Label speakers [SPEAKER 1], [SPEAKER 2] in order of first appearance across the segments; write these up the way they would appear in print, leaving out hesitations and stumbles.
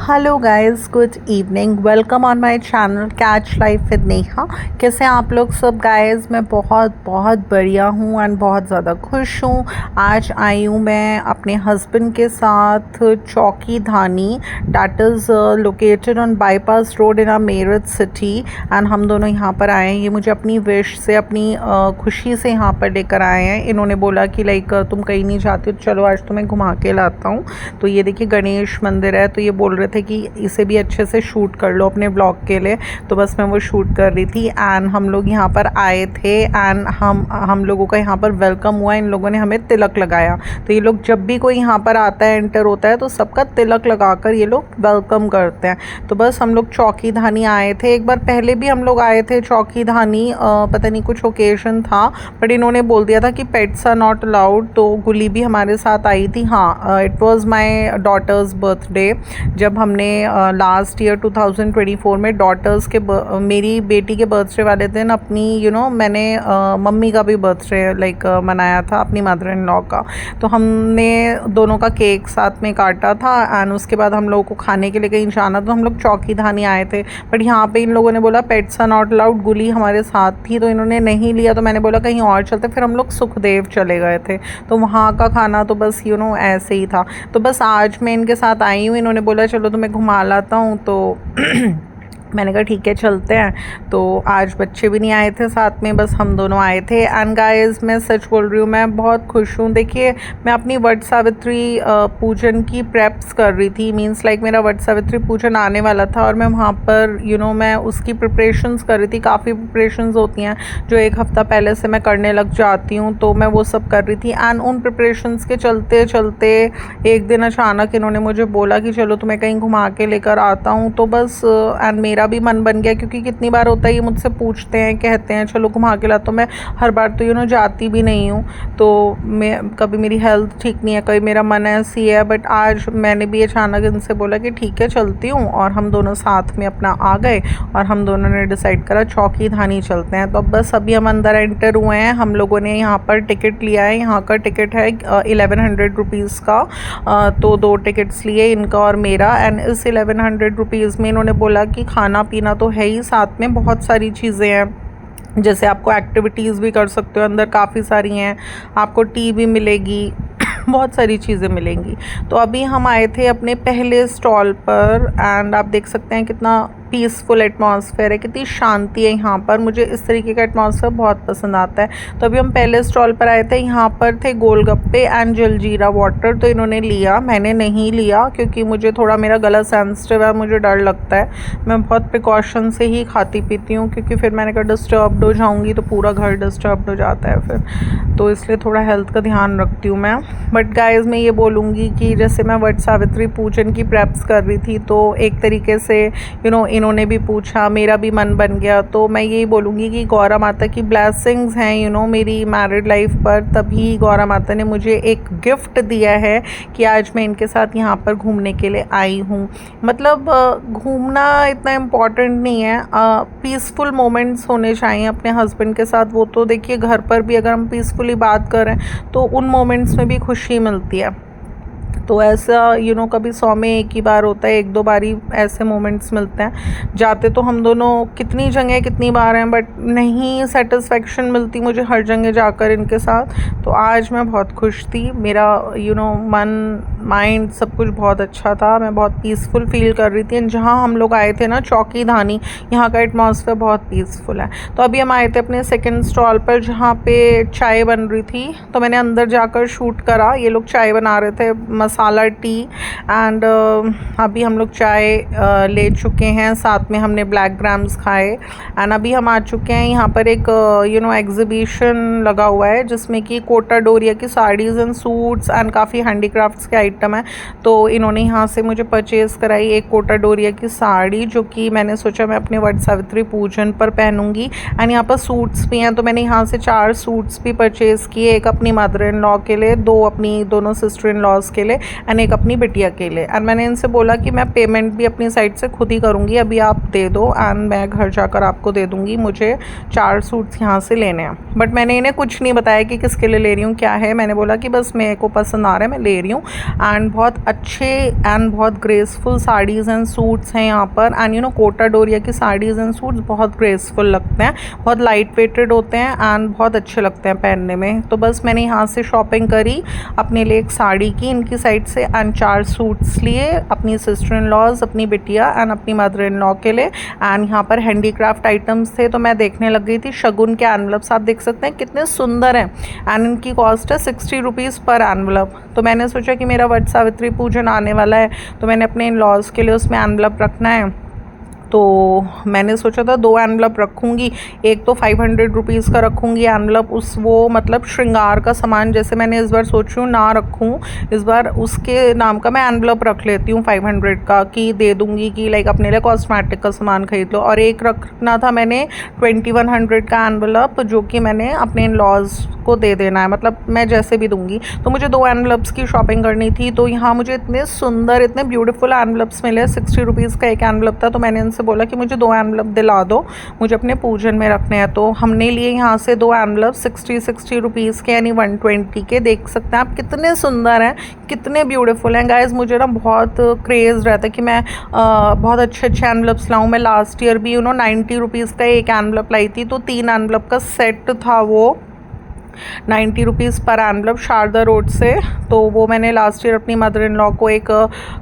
[SPEAKER 1] Hello guys, good evening. Welcome on my channel catch life with Neha. कैसे हैं आप लोग सब गाइस? मैं बहुत बहुत बढ़िया हूँ एंड बहुत ज़्यादा खुश हूँ। आज आई हूँ मैं अपने हस्बैंड के साथ Chokhi Dhani, that is located on bypass road in Meerut city. And हम दोनों यहाँ पर आए हैं। ये मुझे अपनी विश से, अपनी खुशी से यहाँ पर लेकर आए हैं। इन्होंने बोला कि लाइक तुम कहीं नहीं जाती तो चलो आज तुम्हें घुमा के लाता हूँ। तो ये देखिए गणेश मंदिर है। तो ये बोल रहे थे कि इसे भी अच्छे से शूट कर लो अपने ब्लॉग के लिए। तो बस मैं वो शूट कर रही थी एंड हम लोग यहाँ पर आए थे एंड हम लोगों का यहाँ पर वेलकम हुआ। इन लोगों ने हमें तिलक लगाया। तो ये लोग जब भी कोई यहाँ पर आता है, एंटर होता है, तो सबका तिलक लगाकर ये लोग वेलकम करते हैं। तो बस हम लोग चौकी धानी आए थे। एक बार पहले भी हम लोग आए थे चौकी धानी, पता नहीं कुछ ओकेजन था, बट इन्होंने बोल दिया था कि पेट्स आर नॉट अलाउड। तो गुली भी हमारे साथ आई थी। हाँ, it was my daughter's birthday. जब हमने लास्ट ईयर 2024 में डॉटर्स के मेरी बेटी के बर्थडे वाले दिन अपनी मैंने मम्मी का भी बर्थडे लाइक मनाया था, अपनी मदर इन लॉ का। तो हमने दोनों का केक साथ में काटा था एंड उसके बाद हम लोगों को खाने के लिए कहीं जाना, तो हम लोग चौकी धानी आए थे। बट यहाँ पे इन लोगों ने बोला पेट्स आर नॉट अलाउड। गुली हमारे साथ थी तो इन्होंने नहीं लिया। तो मैंने बोला कहीं और चलते। फिर हम लोग सुखदेव चले गए थे। तो वहाँ का खाना तो बस ऐसे ही था। तो बस आज मैं इनके साथ आई हूँ। इन्होंने बोला चलो तुम्हें घुमा लाता हूँ। तो मैंने कहा ठीक है चलते हैं। तो आज बच्चे भी नहीं आए थे साथ में, बस हम दोनों आए थे। एंड गाइस, मैं सच बोल रही हूँ, मैं बहुत खुश हूँ। देखिए, मैं अपनी वट सावित्री पूजन की प्रेप्स कर रही थी। मींस लाइक मेरा वट सावित्री पूजन आने वाला था और मैं वहाँ पर मैं उसकी प्रिपरेशंस कर रही थी। काफ़ी प्रिपरेशंस होती हैं जो एक हफ़्ता पहले से मैं करने लग जाती हूँ। तो मैं वो सब कर रही थी एंड उन प्रिपरेशंस के चलते चलते एक दिन अचानक इन्होंने मुझे बोला कि चलो तुम्हें कहीं घुमा के लेकर आता हूँ। तो बस एंड मेरा भी मन बन गया, क्योंकि कितनी बार होता है ये मुझसे पूछते हैं, कहते हैं चलो घुमा के लाता हूँ। मैं हर बार तो जाती भी नहीं हूँ। तो मैं कभी मेरी हेल्थ ठीक नहीं है, कभी मेरा मन ऐसी है। बट आज मैंने भी अचानक इनसे बोला कि ठीक है चलती हूँ, और हम दोनों साथ में अपना आ गए और हम दोनों ने डिसाइड करा चौकी धानी चलते हैं। तो अब बस अभी हम अंदर एंटर हुए हैं। हम लोगों ने यहाँ पर टिकट लिया है। यहाँ का टिकट है 1100 रुपीज़ का। तो 2 टिकट्स लिए, इनका और मेरा। एंड इस 1100 रुपीज़ में इन्होंने बोला कि खाना पीना तो है ही, साथ में बहुत सारी चीज़ें हैं। जैसे आपको एक्टिविटीज़ भी कर सकते हो, अंदर काफ़ी सारी हैं। आपको टी भी मिलेगी, बहुत सारी चीज़ें मिलेंगी। तो अभी हम आए थे अपने पहले स्टॉल पर एंड आप देख सकते हैं कितना पीसफुल एटमॉस्फेयर है, कितनी शांति है यहाँ पर। मुझे इस तरीके का एटमॉस्फेयर बहुत पसंद आता है। तो अभी हम पहले स्टॉल पर आए थे। यहाँ पर थे गोलगप्पे एंड जलजीरा वाटर। तो इन्होंने लिया, मैंने नहीं लिया क्योंकि मुझे थोड़ा, मेरा गला सेंसिटिव है, मुझे डर लगता है। मैं बहुत प्रिकॉशन से ही खाती पीती हूँ, क्योंकि फिर मैंने कहा डिस्टर्ब्ड हो जाऊँगी तो पूरा घर डिस्टर्ब्ड हो जाता है फिर। तो इसलिए थोड़ा हेल्थ का ध्यान रखती हूँ मैं। बट गाइज, मैं ये बोलूँगी कि जैसे मैं वट सावित्री पूजन की प्रेप्स कर रही थी, तो एक तरीके से इन्होंने भी पूछा, मेरा भी मन बन गया। तो मैं यही बोलूँगी कि गौरा माता की ब्लेसिंग्स हैं मेरी मैरिड लाइफ पर। तभी गौरा माता ने मुझे एक गिफ्ट दिया है कि आज मैं इनके साथ यहाँ पर घूमने के लिए आई हूँ। मतलब घूमना इतना इम्पॉर्टेंट नहीं है, पीसफुल मोमेंट्स होने चाहिए अपने हस्बैंड के साथ। वो तो देखिए घर पर भी अगर हम पीसफुली बात करें तो उन मोमेंट्स में भी खुशी मिलती है। तो ऐसा कभी 100 में एक ही बार होता है, 1-2 बार ही ऐसे मोमेंट्स मिलते हैं। जाते तो हम दोनों कितनी जगह कितनी बार हैं, बट नहीं सेटिस्फेक्शन मिलती मुझे हर जगह जाकर इनके साथ। तो आज मैं बहुत खुश थी। मेरा मन, माइंड, सब कुछ बहुत अच्छा था। मैं बहुत पीसफुल फील कर रही थी। जहाँ हम लोग आए थे ना, चौकी धानी, यहाँ का एटमॉस्फेयर बहुत पीसफुल है। तो अभी हम आए थे अपने सेकेंड स्टॉल पर, जहाँ पे चाय बन रही थी। तो मैंने अंदर जाकर शूट करा। ये लोग चाय बना रहे थे, मसाला टी। एंड अभी हम लोग चाय ले चुके हैं, साथ में हमने ब्लैक ग्राम्स खाए। एंड अभी हम आ चुके हैं यहाँ पर एक एग्जीबिशन लगा हुआ है, जिसमें कि कोटा डोरिया की साड़ीज़ एंड सूट्स एंड काफ़ी हैंडीक्राफ्ट्स के आइटम है। तो इन्होंने यहाँ से मुझे परचेज़ कराई एक कोटा डोरिया की साड़ी, जो कि मैंने सोचा मैं अपने वट सावित्री पूजन पर पहनूंगी। एंड यहाँ पर सूट्स भी हैं। तो मैंने यहाँ से 4 सूट्स भी परचेज़ किए, एक अपनी मदर इन लॉ के लिए, 2 अपनी दोनों सिस्टर इन लॉज के लिए एंड एक अपनी बिटिया के लिए। एंड मैंने इनसे बोला कि मैं पेमेंट भी अपनी साइड से खुद ही करूँगी, अभी आप दे दो एंड मैं घर जाकर आपको दे दूँगी। मुझे 4 सूट्स यहाँ से लेने हैं। बट मैंने इन्हें कुछ नहीं बताया कि किसके लिए ले रही हूँ, क्या है। मैंने बोला कि बस मेरे को पसंद आ रहा है, मैं ले रही हूँ। एंड बहुत अच्छे एंड बहुत ग्रेसफुल साड़ीज़ एंड सूट्स हैं यहाँ पर। And you know Kota Doria की साड़ीज़ एंड सूट्स बहुत ग्रेसफुल लगते हैं, बहुत लाइट वेटेड होते हैं एंड बहुत अच्छे लगते हैं पहनने में। तो बस मैंने यहाँ से शॉपिंग करी अपने लिए एक साड़ी की इनकी साइड से एंड 4 सूट्स लिए अपनी सिस्टर इन लॉज, अपनी बिटिया एंड अपनी मदर इन लॉ के लिए। एंड यहाँ पर हैंडीक्राफ्ट आइटम्स थे तो मैं देखने लग गई थी। शगुन के एनवलप्स आप देख सकते हैं कितने सुंदर हैं एंड इनकी कॉस्ट है 60 रुपीज़ पर एनवलप। तो मैंने सोचा कि मेरा वट सावित्री पूजन आने वाला है तो मैंने अपने इन लॉज के लिए उसमें एनवलप रखना है। तो मैंने सोचा था 2 एनवलप रखूँगी, एक तो 500 रुपीज़ का रखूँगी एनवलप, उस वो मतलब श्रृंगार का सामान जैसे मैंने इस बार सोच रही हूँ ना रखूँ, इस बार उसके नाम का मैं एनवलप रख लेती हूँ 500 का, कि दे दूँगी कि लाइक अपने लिए कॉस्मेटिक का सामान खरीद लो। और एक रखना था मैंने 2100 का एनवलप जो कि मैंने अपने इन लॉज को दे देना है, मतलब मैं जैसे भी दूँगी। तो मुझे 2 एनवलप्स की शॉपिंग करनी थी। तो यहाँ मुझे इतने सुंदर इतने ब्यूटीफुल एनवलप्स मिले, 60 रुपीज़ का एक एनवलप था। तो मैंने इनसे बोला कि मुझे 2 एनवलप दिला दो, मुझे अपने पूजन में रखने हैं। तो हमने लिए यहाँ से 2 एनवलप 60 रुपीज़ के यानी 120 के। देख सकते हैं आप कितने सुंदर हैं, कितने ब्यूटीफुल हैं गाइज। मुझे ना बहुत क्रेज़ रहता है कि मैं बहुत अच्छे एनवलप्स लाऊँ। मैं लास्ट ईयर भी 90 रुपीज़ का एक एनवलप लाई थी, तो 3 एनवलप का सेट था वो 90 रुपीज़ पर एनवलप शारदा रोड से। तो वो मैंने लास्ट ईयर अपनी मदर इन लॉ को एक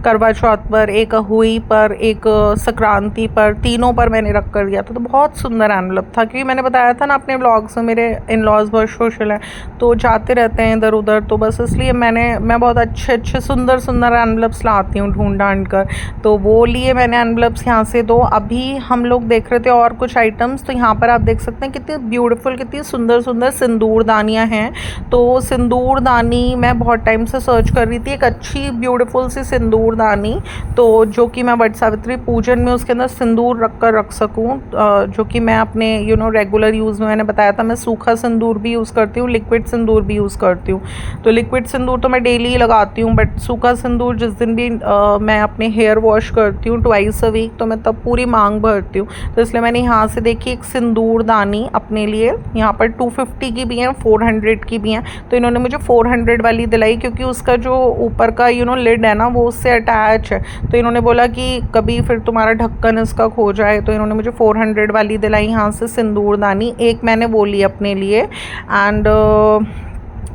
[SPEAKER 1] करवा चौथ पर, एक हुई पर, एक संक्रांति पर, तीनों पर मैंने रख कर दिया था। तो बहुत सुंदर एनवलप था, क्योंकि मैंने बताया था ना अपने ब्लॉग्स में मेरे इन लॉज बहुत सोशल हैं तो जाते रहते हैं इधर उधर, तो बस इसलिए मैं बहुत अच्छे सुंदर एनवलप्स लाती हूँ ढूंढ ढांड कर। तो वो लिए मैंने एनवलप्स यहाँ से 2। अभी हम लोग देख रहे थे और कुछ आइटम्स, तो यहाँ पर आप देख सकते हैं कितनी ब्यूटीफुल, कितनी सुंदर सिंदूरदानियाँ हैं। तो सिंदूरदानी मैं बहुत टाइम से सर्च कर रही थी, एक अच्छी ब्यूटीफुल सी सिंदूरदानी, तो जो कि मैं वट सावित्री पूजन में उसके अंदर सिंदूर रख सकूं, जो कि मैं अपने रेगुलर यूज़ में, मैंने बताया था मैं सूखा सिंदूर भी यूज़ करती हूँ, लिक्विड सिंदूर भी यूज़ करती हूँ। तो लिक्विड सिंदूर तो मैं डेली ही लगाती हूँ, बट सूखा सिंदूर जिस दिन भी मैं अपने हेयर वॉश करती हूँ ट्वाइस अ वीक, तो मैं तब पूरी मांग भरती हूँ। तो इसलिए मैंने यहाँ से देखी एक सिंदूरदानी अपने लिए, यहाँ पर 250 की भी है, 400 की भी हैं। तो इन्होंने मुझे 400 वाली दिलाई, क्योंकि उसका जो ऊपर का लिड है ना वो उससे अटैच है। तो इन्होंने बोला कि कभी फिर तुम्हारा ढक्कन इसका खो जाए, तो इन्होंने मुझे 400 वाली दिलाई यहाँ से सिंदूरदानी। एक मैंने वो ली अपने लिए। एंड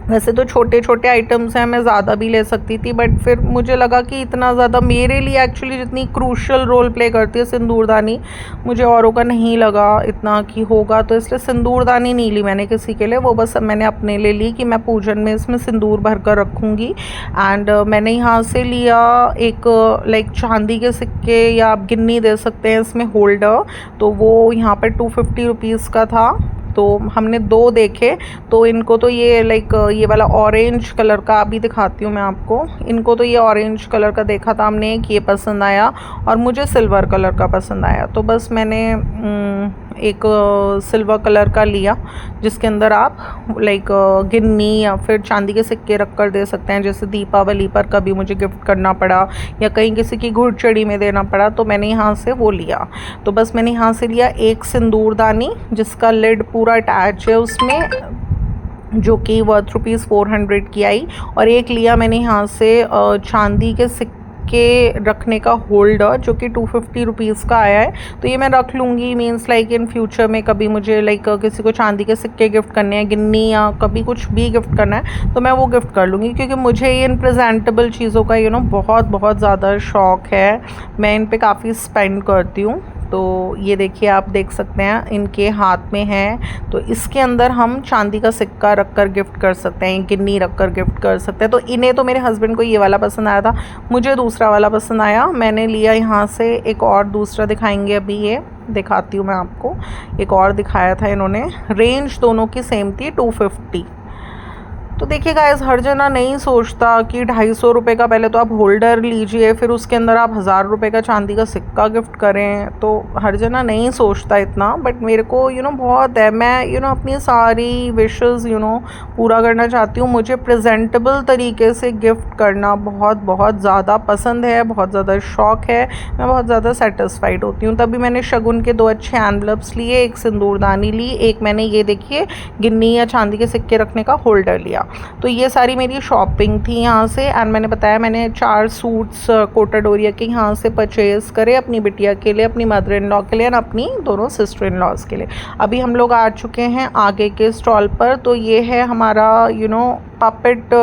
[SPEAKER 1] वैसे तो छोटे आइटम्स हैं, मैं ज़्यादा भी ले सकती थी, बट फिर मुझे लगा कि इतना ज़्यादा मेरे लिए एक्चुअली जितनी क्रूशल रोल प्ले करती है सिंदूरदानी, मुझे औरों का नहीं लगा इतना कि होगा। तो इसलिए सिंदूरदानी नहीं ली मैंने किसी के लिए, वो बस मैंने अपने लिए ली कि मैं पूजन में इसमें सिंदूर भर कर रखूँगी। एंड मैंने यहाँ से लिया एक लाइक चांदी के सिक्के या आप गिन्नी दे सकते हैं इसमें होल्डर, तो वो यहाँ पर 250 रुपीज़ का था। तो हमने 2 देखे, तो इनको तो ये लाइक ये वाला ऑरेंज कलर का अभी दिखाती हूँ मैं आपको। इनको तो ये ऑरेंज कलर का देखा था हमने, कि ये पसंद आया, और मुझे सिल्वर कलर का पसंद आया। तो बस मैंने एक सिल्वर कलर का लिया, जिसके अंदर आप लाइक गिन्नी या फिर चांदी के सिक्के रख कर दे सकते हैं। जैसे दीपावली पर कभी मुझे गिफ्ट करना पड़ा या कहीं किसी की घुड़चड़ी में देना पड़ा, तो मैंने यहाँ से वो लिया। तो बस मैंने यहाँ से लिया एक सिंदूरदानी जिसका लिड पूरा अटैच है उसमें, जो कि वर्थ ₹400 की आई। और एक लिया मैंने यहाँ से चांदी के सिक्के रखने का होल्डर, जो कि 250 रुपीज़ का आया है। तो ये मैं रख लूँगी, मीन्स लाइक इन फ्यूचर में कभी मुझे लाइक किसी को चांदी के सिक्के गिफ्ट करने हैं, गिन्नी या कभी कुछ भी गिफ्ट करना है, तो मैं वो गिफ्ट कर लूँगी। क्योंकि मुझे इन प्रेजेंटेबल चीज़ों का बहुत ज़्यादा शौक़ है, मैं इन पे काफ़ी स्पेंड करती हूँ। तो ये देखिए आप देख सकते हैं इनके हाथ में है, तो इसके अंदर हम चांदी का सिक्का रख कर गिफ्ट कर सकते हैं, गिन्नी रख कर गिफ्ट कर सकते हैं। तो इन्हें तो मेरे हस्बैंड को ये वाला पसंद आया था, मुझे दूसरा वाला पसंद आया, मैंने लिया यहाँ से एक और दूसरा दिखाएंगे, अभी ये दिखाती हूँ मैं आपको। एक और दिखाया था इन्होंने, रेंज दोनों की सेम थी 250। तो देखिए गाइस, हर जना नहीं सोचता कि 250 रुपये का पहले तो आप होल्डर लीजिए, फिर उसके अंदर आप 1000 रुपये का चांदी का सिक्का गिफ्ट करें, तो हर जना नहीं सोचता इतना। बट मेरे को बहुत है, मैं अपनी सारी विशेस पूरा करना चाहती हूँ। मुझे प्रेजेंटेबल तरीके से गिफ्ट करना बहुत ज़्यादा पसंद है, बहुत ज़्यादा शौक़ है, मैं बहुत ज़्यादा सेटिस्फाइड होती हूँ। तभी मैंने शगुन के 2 अच्छे एनवलप्स लिए, एक सिंदूरदानी ली, एक मैंने ये देखिए गिन्नी या चांदी के सिक्के रखने का होल्डर लिया। तो ये सारी मेरी शॉपिंग थी यहाँ से। एंड मैंने बताया मैंने 4 सूट्स कोटा डोरिया के यहाँ से परचेज़ करे अपनी बिटिया के लिए, अपनी मदर इन लॉ के लिए और अपनी दोनों सिस्टर इन लॉज के लिए। अभी हम लोग आ चुके हैं आगे के स्टॉल पर। तो ये है हमारा पपेट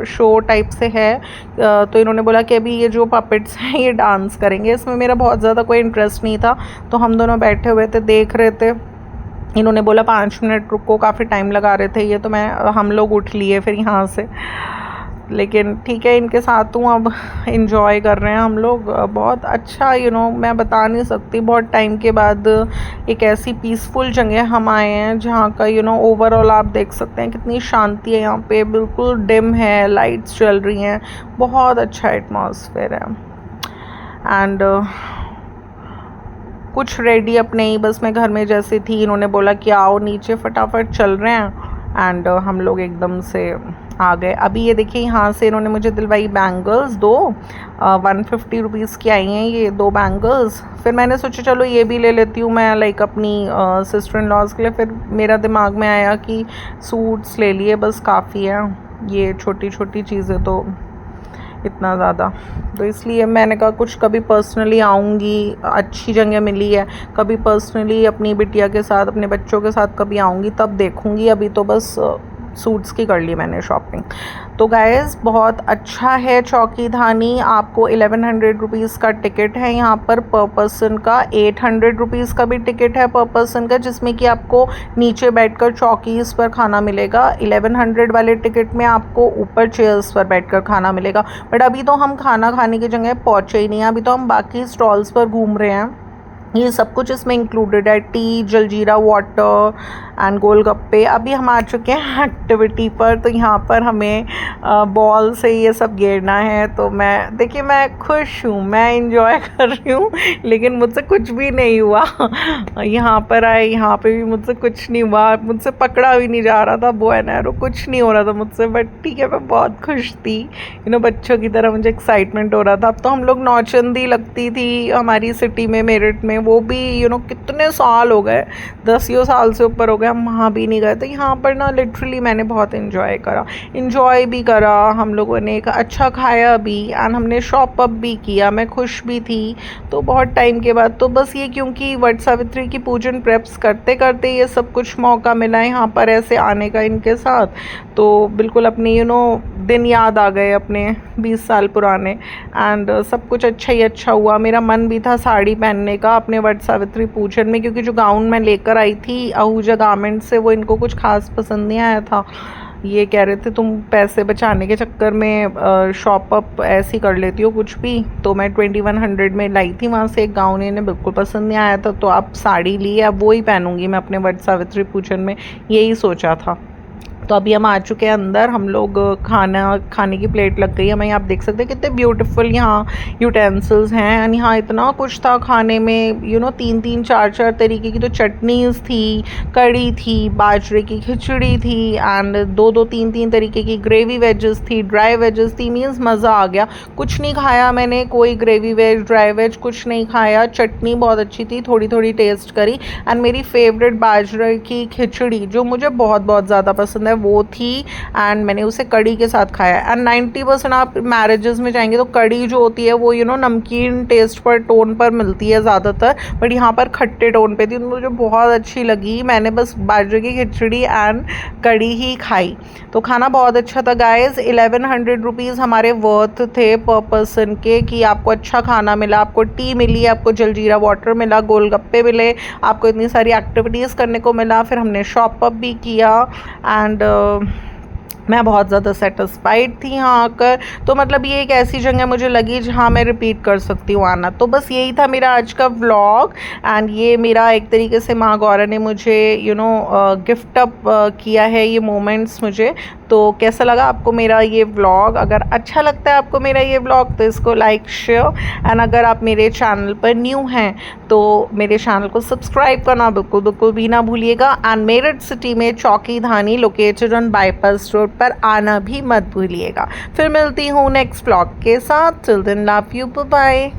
[SPEAKER 1] शो टाइप से है। तो इन्होंने बोला कि अभी ये जो पपेट्स हैं ये डांस करेंगे। इसमें मेरा बहुत ज़्यादा कोई इंटरेस्ट नहीं था, तो हम दोनों बैठे हुए थे, देख रहे थे। इन्होंने बोला 5 मिनट रुको, काफ़ी टाइम लगा रहे थे ये, तो हम लोग उठ लिए फिर यहाँ से। लेकिन ठीक है, इनके साथ हूँ, अब इंजॉय कर रहे हैं हम लोग। बहुत अच्छा मैं बता नहीं सकती, बहुत टाइम के बाद एक ऐसी पीसफुल जगह हम आए हैं जहाँ का ओवरऑल आप देख सकते हैं कितनी शांति है यहाँ पे। बिल्कुल डिम है, लाइट्स चल रही हैं, बहुत अच्छा एटमॉस्फेयर है। एंड कुछ रेडी अपने ही, बस मैं घर में जैसे थी, इन्होंने बोला कि आओ नीचे फटाफट चल रहे हैं। एंड हम लोग एकदम से आ गए। अभी ये देखिए यहाँ से इन्होंने मुझे दिलवाई बैंगल्स 2 150 रुपीज़ की आई हैं ये 2 बैंगल्स। फिर मैंने सोचा चलो ये भी ले लेती हूँ मैं, लाइक अपनी सिस्टर इन लॉज के लिए। फिर मेरा दिमाग में आया कि सूट्स ले लिए बस काफ़ी है, ये छोटी छोटी चीज़ें तो इतना ज़्यादा, तो इसलिए मैंने कहा कुछ कभी पर्सनली आऊँगी, अच्छी जगह मिली है, कभी पर्सनली अपनी बिटिया के साथ अपने बच्चों के साथ कभी आऊँगी तब देखूँगी। अभी तो बस सूट्स की कर ली मैंने शॉपिंग। तो गाइज़ बहुत अच्छा है चौकी धानी। आपको 1100 रुपीज़ का टिकट है यहाँ पर पर पर्सन का, 800 रुपीज़ का भी टिकट है पर पर्सन का, जिसमें कि आपको नीचे बैठकर चौकीज़ पर खाना मिलेगा। 1100 वाले टिकट में आपको ऊपर चेयर्स पर बैठकर खाना मिलेगा। बट अभी तो हम खाना खाने की जगह पहुँचे ही नहीं हैं, अभी तो हम बाकी स्टॉल्स पर घूम रहे हैं। ये सब कुछ इसमें इंक्लूडेड है, टी, जलजीरा वाटर एंड गोलगप्पे। अभी हम आ चुके हैं एक्टिविटी पर, तो यहाँ पर हमें बॉल से ये सब घेरना है। तो देखिए मैं खुश हूँ, मैं इंजॉय कर रही हूँ, लेकिन मुझसे कुछ भी नहीं हुआ। यहाँ पर आए, यहाँ पे भी मुझसे कुछ नहीं हुआ, मुझसे पकड़ा भी नहीं जा रहा था बो एंड एरो, कुछ नहीं हो रहा था मुझसे। बट ठीक है, मैं बहुत खुश थी, बच्चों की तरह मुझे एक्साइटमेंट हो रहा था। अब तो हम लोग नौचंदी लगती थी हमारी सिटी में, मेरठ में, वो भी कितने साल हो गए, 10 साल से ऊपर हो गए, हम वहाँ भी नहीं गए। तो यहाँ पर ना लिटरली मैंने बहुत इंजॉय भी करा। हम लोगों ने एक अच्छा खाया भी एंड हमने शॉप अप भी किया, मैं खुश भी थी। तो बहुत टाइम के बाद, तो बस ये क्योंकि वट सावित्री की पूजन प्रेप्स करते करते ये सब कुछ मौका मिला यहाँ पर ऐसे आने का इनके साथ, तो बिल्कुल अपने दिन याद आ गए अपने 20 साल पुराने। एंड सब कुछ अच्छा ही अच्छा हुआ। मेरा मन भी था साड़ी पहनने का अपने वट सावित्री पूजन में, क्योंकि जो गाउन मैं लेकर आई थी आहूजा गारमेंट से वो इनको कुछ खास पसंद नहीं आया था। ये कह रहे थे तुम पैसे बचाने के चक्कर में शॉप अप ऐसी कर लेती हो कुछ भी। तो मैं 2100 में लाई थी वहाँ से एक गाउन, इन्हें बिल्कुल पसंद नहीं आया था, तो अब साड़ी ली, अब वो ही पहनूंगी मैं अपने वट सावित्री पूजन में, यही सोचा था। तो अभी हम आ चुके हैं अंदर, हम लोग खाने की प्लेट लग गई हमें। आप देख सकते हैं कितने ब्यूटीफुल यहाँ यूटेंसिल्स हैं। एंड यहाँ इतना कुछ था खाने में, 3-3 4-4 तरीके की तो चटनीज़ थी, कड़ी थी, बाजरे की खिचड़ी थी एंड 2-2 3-3 तरीके की ग्रेवी वेजेस थी, ड्राई वेजेस थी। मीन्स मज़ा आ गया। कुछ नहीं खाया मैंने, कोई ग्रेवी वेज ड्राई वेज कुछ नहीं खाया। चटनी बहुत अच्छी थी, थोड़ी थोड़ी टेस्ट करी। एंड मेरी फेवरेट बाजरे की खिचड़ी जो मुझे बहुत बहुत ज़्यादा पसंद है वो थी, एंड मैंने उसे कड़ी के साथ खाया। एंड 90% आप मैरिजेस में जाएंगे तो कड़ी जो होती है वो नमकीन टेस्ट पर टोन पर मिलती है ज़्यादातर, बट यहाँ पर खट्टे टोन पे थी, तो मुझे बहुत अच्छी लगी। मैंने बस बाजरे की खिचड़ी एंड कड़ी ही खाई। तो खाना बहुत अच्छा था गाइज। 1100 रुपीज़ हमारे वर्थ थे पर पर्सन के, कि आपको अच्छा खाना मिला, आपको टी मिली, आपको जलजीरा वाटर मिला, गोलगप्पे मिले, आपको इतनी सारी एक्टिविटीज़ करने को मिला। फिर हमने शॉप अप भी किया एंड मैं बहुत ज़्यादा सेटिस्फाइड थी यहाँ आकर। तो मतलब ये एक ऐसी जगह मुझे लगी जहाँ मैं रिपीट कर सकती हूँ आना। तो बस यही था मेरा आज का व्लॉग एंड ये मेरा एक तरीके से माँ गौरा ने मुझे गिफ्ट अप किया है ये मोमेंट्स मुझे। तो कैसा लगा आपको मेरा ये व्लॉग? अगर अच्छा लगता है आपको मेरा ये व्लॉग तो इसको लाइक शेयर एंड अगर आप मेरे चैनल पर न्यू हैं तो मेरे चैनल को सब्सक्राइब करना बिल्कुल भी ना भूलिएगा। एंड मेरठ सिटी में चौकी धानी लोकेटेड ऑन बाईपास रोड पर आना भी मत भूलिएगा। फिर मिलती हूँ नेक्स्ट व्लॉग के साथ। Till then love you, bye bye.